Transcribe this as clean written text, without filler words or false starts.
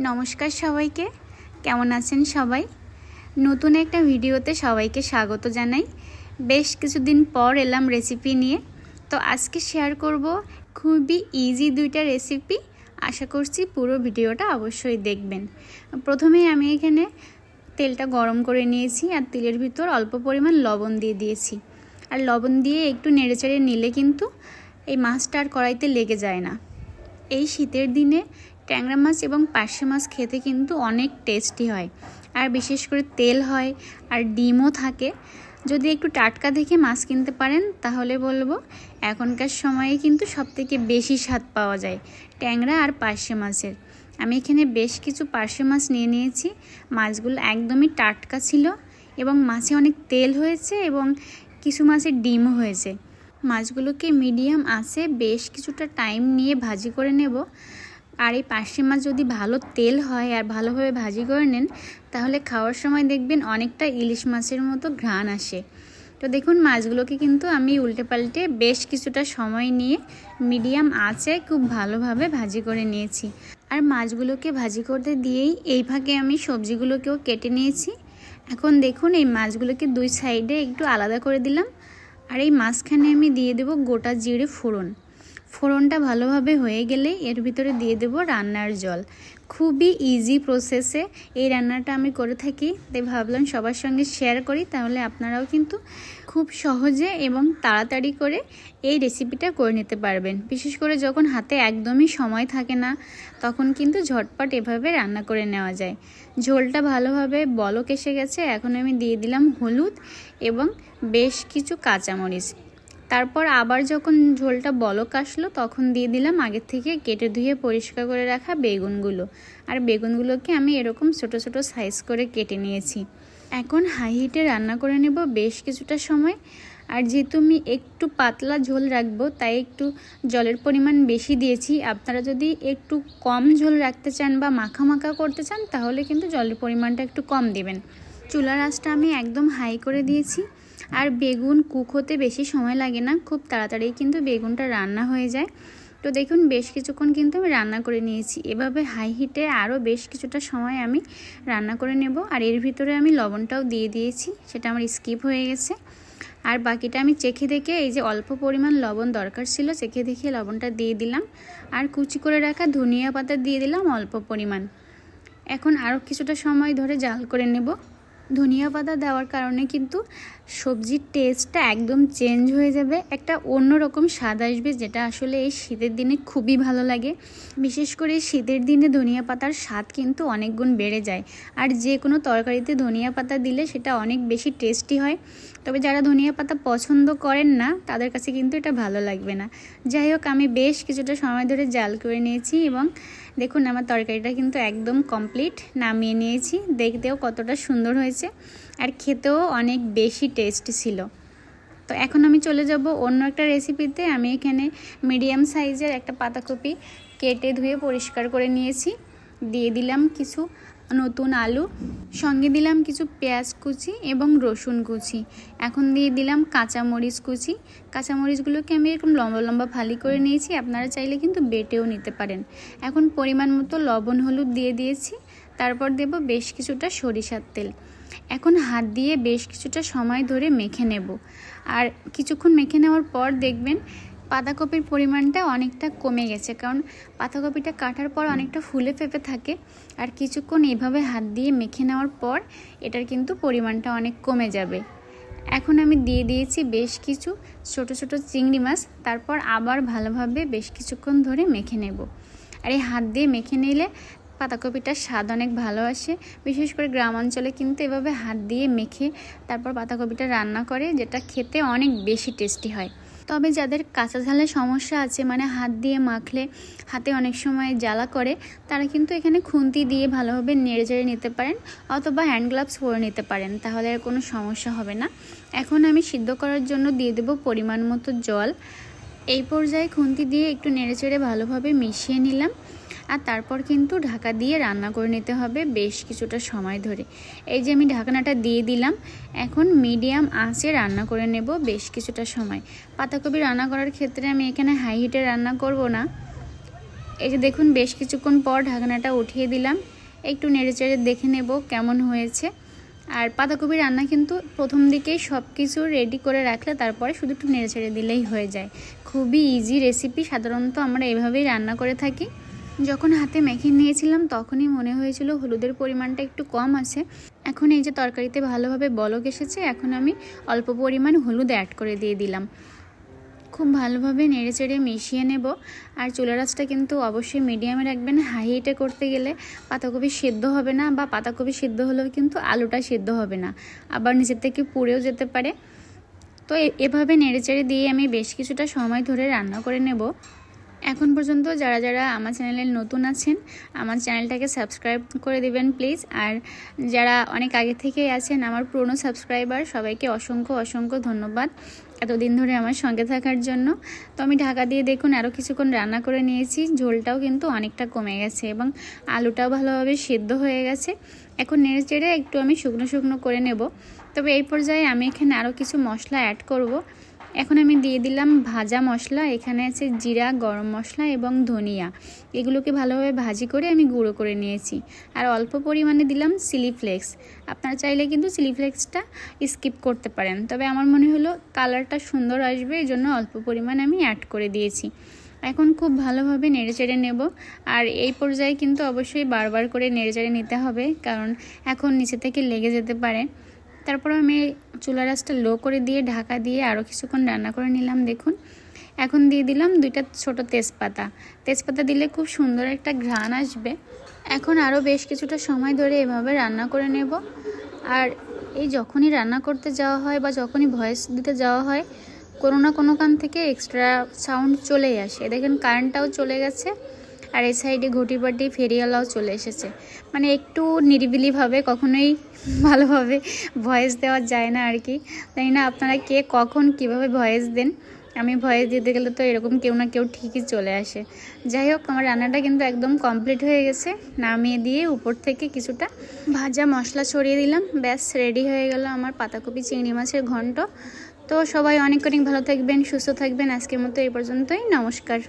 নমস্কার সবাইকে, কেমন আছেন সবাই? নতুন একটা ভিডিওতে সবাইকে স্বাগত জানাই। বেশ কিছুদিন পর এলাম রেসিপি নিয়ে। তো আজকে শেয়ার করব খুবই ইজি দুইটা রেসিপি। আশা করছি পুরো ভিডিওটা অবশ্যই দেখবেন। প্রথমে আমি এখানে তেলটা গরম করে নিয়েছি আর তেলের ভিতর অল্প পরিমাণ লবণ দিয়ে দিয়েছি। আর লবণ দিয়ে একটু নেড়েচেড়ে নিলে কিন্তু এই মাছটা আর কড়াইতে লেগে যায় না। এই শীতের দিনে ট্যাংরা মাছ এবং পার্শে মাছ খেতে কিন্তু অনেক টেস্টি হয়, আর বিশেষ করে তেল হয় আর ডিমও থাকে। যদি একটু টাটকা দেখে মাছ কিনতে পারেন তাহলে বলবো এখনকার সময়ে কিন্তু সবথেকে বেশি স্বাদ পাওয়া যায় ট্যাংরা আর পার্শে মাছের। আমি এখানে বেশ কিছু পার্শে মাছ নিয়ে নিয়েছি। মাছগুলো একদমই টাটকা ছিল এবং মাছে অনেক তেল হয়েছে এবং কিছু মাছের ডিমও হয়েছে। মাছগুলোকে মিডিয়াম আঁচে বেশ কিছুটা টাইম নিয়ে ভাজি করে নেব। আর এই পার্শে মাছ যদি ভালো তেল হয় আর ভালোভাবে ভাজি করে নেন তাহলে খাওয়ার সময় দেখবেন অনেকটা ইলিশ মাছের মতো ঘ্রাণ আসে। তো দেখুন মাছগুলোকে কিন্তু আমি উল্টে পাল্টে বেশ কিছুটা সময় নিয়ে মিডিয়াম আঁচে খুব ভালোভাবে ভাজি করে নিয়েছি। আর মাছগুলোকে ভাজি করতে দিয়েই এই ফাঁকে আমি সবজিগুলোকেও কেটে নিয়েছি। এখন দেখুন এই মাছগুলোকে দুই সাইডে একটু আলাদা করে দিলাম। আর এই মাঝখানে আমি দিয়ে দেব গোটা জিরে ফোড়নটা ভালোভাবে হয়ে গেলে এর ভিতরে দিয়ে দেব রান্নার জল। খুবই ইজি প্রসেসে এই রান্নাটা আমি করে থাকি, তাই ভাবলাম সবার সঙ্গে শেয়ার করি, তাহলে আপনারাও কিন্তু খুব সহজে এবং তাড়াতাড়ি করে এই রেসিপিটা করে নিতে পারবেন। বিশেষ করে যখন হাতে একদমই সময় থাকে না তখন কিন্তু ঝটপট এভাবে রান্না করে নেওয়া যায়। ঝোলটা ভালোভাবে বলক এসে গেছে। এখন আমি দিয়ে দিলাম হলুদ এবং বেশ কিছু কাঁচামরিচ। তারপর আবার যখন ঝোলটা বলক আসলো তখন দিয়ে দিলাম আগে থেকে কেটে ধুয়ে পরিষ্কার করে রাখা বেগুনগুলো। আর বেগুনগুলোকে আমি এরকম ছোট ছোট সাইজ করে কেটে নিয়েছি। এখন হাই হিটে রান্না করে নেব বেশ কিছুটা সময়। আর যেহেতু আমি একটু পাতলা ঝোল রাখবো তাই একটু জলের পরিমাণ বেশি দিয়েছি। আপনারা যদি একটু কম ঝোল রাখতে চান বা মাখা মাখা করতে চান তাহলে কিন্তু জলের পরিমাণটা একটু কম দিবেন। চুলার আঁচটা আমি একদম হাই করে দিয়েছি। আর বেগুন কুক হতে বেশি সময় লাগে না, খুব তাড়াতাড়ি কিন্তু বেগুনটা রান্না হয়ে যায়। তো দেখুন বেশ কিছুক্ষণ কিন্তু আমি রান্না করে নিয়েছি। এভাবে হাই হিটে আরও বেশ কিছুটা সময় আমি রান্না করে নেব। আর এর ভিতরে আমি লবণটাও দিয়ে দিয়েছি, সেটা আমার স্কিপ হয়ে গেছে। আর বাকিটা আমি চেখে দেখে, এই যে অল্প পরিমাণ লবণ দরকার ছিল চেখে দেখে লবণটা দিয়ে দিলাম। আর কুচি করে রাখা ধনিয়া পাতা দিয়ে দিলাম অল্প পরিমাণ। এখন আরও কিছুটা সময় ধরে জাল করে নেব। ধনিয়া পাতা দেওয়ার কারণে কিন্তু সবজির টেস্টটা একদম চেঞ্জ হয়ে যাবে, একটা অন্যরকম স্বাদ আসবে, যেটা আসলে এই শীতের দিনে খুবই ভালো লাগে। বিশেষ করে শীতের দিনে ধনিয়া পাতার স্বাদ কিন্তু অনেক গুণ বেড়ে যায়। আর যে কোনো তরকারিতে ধনিয়া পাতা দিলে সেটা অনেক বেশি টেস্টি হয়। তবে যারা ধনিয়া পাতা পছন্দ করেন না তাদের কাছে কিন্তু এটা ভালো লাগবে না। যাই হোক, আমি বেশ কিছুটা সময় ধরে জাল করে নিয়েছি এবং দেখুন আমার তরকারিটা কিন্তু একদম কমপ্লিট। নামিয়ে নিয়েছি। দেখতেও কতটা সুন্দর হয়েছে আর খেতেও অনেক বেশি টেস্টি ছিল। তো এখন আমি চলে যাব অন্য একটা রেসিপিতে। আমি এখানে মিডিয়াম সাইজের একটা পাতাকপি কেটে ধুয়ে পরিষ্কার করে নিয়েছি। দিয়ে দিলাম কিছু নতুন আলু, সঙ্গে দিলাম কিছু পেঁয়াজ কুচি এবং রসুন কুচি। এখন দিয়ে দিলাম কাঁচামরিচ কুচি। কাঁচামরিচগুলোকে আমি এরকম লম্বা লম্বা ফালি করে নিয়েছি, আপনারা চাইলে কিন্তু বেটেও নিতে পারেন। এখন পরিমাণ মতো লবণ হলুদ দিয়ে দিয়েছি। তারপর দেব বেশ কিছুটা সরিষার তেল। এখন হাত দিয়ে বেশ কিছুটা সময় ধরে মেখে নেব। আর কিছুক্ষণ মেখে নেওয়ার পর দেখবেন পাতাকপির পরিমাণটা অনেকটা কমে গেছে, কারণ পাতাকপিটা কাটার পর অনেকটা ফুলে ফেপে থাকে। আর কিছুক্ষণ এইভাবে হাত দিয়ে মেখে নেওয়ার পর এটার কিন্তু পরিমাণটা অনেক কমে যাবে। এখন আমি দিয়ে দিয়েছি বেশ কিছু ছোট ছোট চিংড়ি মাছ। তারপর আবার ভালোভাবে বেশ কিছুক্ষণ ধরে মেখে নেব। আর এই হাত দিয়ে মেখে নিলে পাতাকপিটার স্বাদ অনেক ভালো আসে। বিশেষ করে গ্রাম অঞ্চলে কিন্তু এভাবে হাত দিয়ে মেখে তারপর পাতাকপিটা রান্না করে, যেটা খেতে অনেক বেশি টেস্টি হয়। তবে যাদের কাঁচা ঝালের সমস্যা আছে, মানে হাত দিয়ে মাখলে হাতে অনেক সময় জ্বালা করে, তারা কিন্তু এখানে খুন্তি দিয়ে ভালোভাবে নেড়ে চেড়ে নিতে পারেন অথবা হ্যান্ড গ্লাভস পরে নিতে পারেন, তাহলে আর কোনো সমস্যা হবে না। এখন আমি সিদ্ধ করার জন্য দিয়ে দেব পরিমাণ মতো জল। এই পর্যায়ে খুন্তি দিয়ে একটু নেড়ে চেড়ে ভালোভাবে মিশিয়ে নিলাম। আর তারপর কিন্তু ঢাকা দিয়ে রান্না করে নিতে হবে বেশ কিছুটা সময় ধরে। এই যে আমি ঢাকনাটা দিয়ে দিলাম। এখন মিডিয়াম আঁচে রান্না করে নেব বেশ কিছুটা সময়। পাতাকপি রান্না করার ক্ষেত্রে আমি এখানে হাই হিটে রান্না করব না, এই যে দেখুন বেশ কিছুক্ষণ পর ঢাকনাটা উঠিয়ে দিলাম, একটু নেড়েচেড়ে দেখে নেব কেমন হয়েছে। আর পাতাকপি রান্না কিন্তু প্রথম দিকেই সব কিছু রেডি করে রাখলে তারপরে শুধু একটু নেড়েচেড়ে দিলেই হয়ে যায়। খুবই ইজি রেসিপি, সাধারণত আমরা এভাবেই রান্না করে থাকি। যখন হাতে মেখে নিয়েছিলাম তখনই মনে হয়েছিল হলুদের পরিমাণটা একটু কম আছে। এখন এই যে তরকারিতে ভালোভাবে বলক এসেছে, এখন আমি অল্প পরিমাণ হলুদ অ্যাড করে দিয়ে দিলাম। খুব ভালোভাবে নেড়েচেড়ে মিশিয়ে নেব। আর চুলার আঁচটা কিন্তু অবশ্যই মিডিয়ামে রাখবেন, হাই হিটে করতে গেলে পাতাকপি সিদ্ধ হবে না, বা পাতাকপি সিদ্ধ হলেও কিন্তু আলুটা সিদ্ধ হবে না, আবার নিচের থেকে পুড়েও যেতে পারে। তো এভাবে নেড়েচেড়ে দিয়ে আমি বেশ কিছুটা সময় ধরে রান্না করে নেব। এখন পর্যন্ত যারা যারা আমার চ্যানেলে নতুন আছেন আমার চ্যানেলটাকে সাবস্ক্রাইব করে দিবেন প্লিজ। আর যারা অনেক আগে থেকেই আছেন আমার পুরনো সাবস্ক্রাইবার, সবাইকে অসংখ্য অসংখ্য ধন্যবাদ এতদিন ধরে আমার সঙ্গে থাকার জন্য। তো আমি ঢাকা দিয়ে দেখুন আরও কিছুক্ষণ রান্না করে নিয়েছি, ঝোলটাও কিন্তু অনেকটা কমে গেছে এবং আলুটাও ভালোভাবে সিদ্ধ হয়ে গেছে। এখন নেড়েচেড়ে একটু আমি শুকনো শুকনো করে নেব। তবে এই পর্যায়ে আমি এখানে আরও কিছু মশলা অ্যাড করব। এখন আমি দিয়ে দিলাম ভাজা মশলা, এখানে আছে জিরা, গরম মশলা এবং ধনিয়া, এগুলোকে ভালোভাবে ভাজি করে আমি গুঁড়ো করে নিয়েছি। আর অল্প পরিমাণে দিলাম চিলি ফ্লেক্স, আপনারা চাইলে কিন্তু চিলি ফ্লেক্সটা স্কিপ করতে পারেন, তবে আমার মনে হলো কালারটা সুন্দর আসবে এই জন্য অল্প পরিমাণে আমি অ্যাড করে দিয়েছি। এখন খুব ভালোভাবে নেড়েচেড়ে নেব। আর এই পর্যায়ে কিন্তু অবশ্যই বারবার করে নেড়েচেড়ে নিতে হবে, কারণ এখন নিচে থেকে লেগে যেতে পারে। তারপর আমি চুলার আঁচটা লো করে দিয়ে ঢাকা দিয়ে আরও কিছুক্ষণ রান্না করে নিলাম। দেখুন এখন দিয়ে দিলাম 2টা ছোট তেজপাতা। তেজপাতা দিলে খুব সুন্দর একটা ঘ্রাণ আসবে। এখন আরও বেশ কিছুটা সময় ধরে এভাবে রান্না করে নেব। আর এই যখনই রান্না করতে যাওয়া হয় বা যখনই ভয়েস দিতে যাওয়া হয় কোনো না কোনো কান থেকে এক্সট্রা সাউন্ড চলেই আসে। দেখেন কারেন্টটাও চলে গেছে, আর এই সাইডে ঘটিবাটি ফেরিওয়ালাও চলে এসেছে। মানে একটু নিরিবিলিভাবে কখনোই ভালোভাবে ভয়েস দেওয়া যায় না আর কি। তাই না আপনারা কে কখন কিভাবে ভয়েস দেন, আমি ভয়েস দিতে গেলে তো এরকম কেউ না কেউ ঠিকই চলে আসে। যাই হোক আমার রান্নাটা কিন্তু একদম কমপ্লিট হয়ে গেছে। নামিয়ে দিয়ে উপর থেকে কিছুটা ভাজা মশলা ছড়িয়ে দিলাম, ব্যাস রেডি হয়ে গেল আমার পাতাকপি চিংড়ি মাছের ঘন্ট। তো সবাই অনেক অনেক ভালো থাকবেন, সুস্থ থাকবেন। আজকের মতো এই পর্যন্তই, নমস্কার।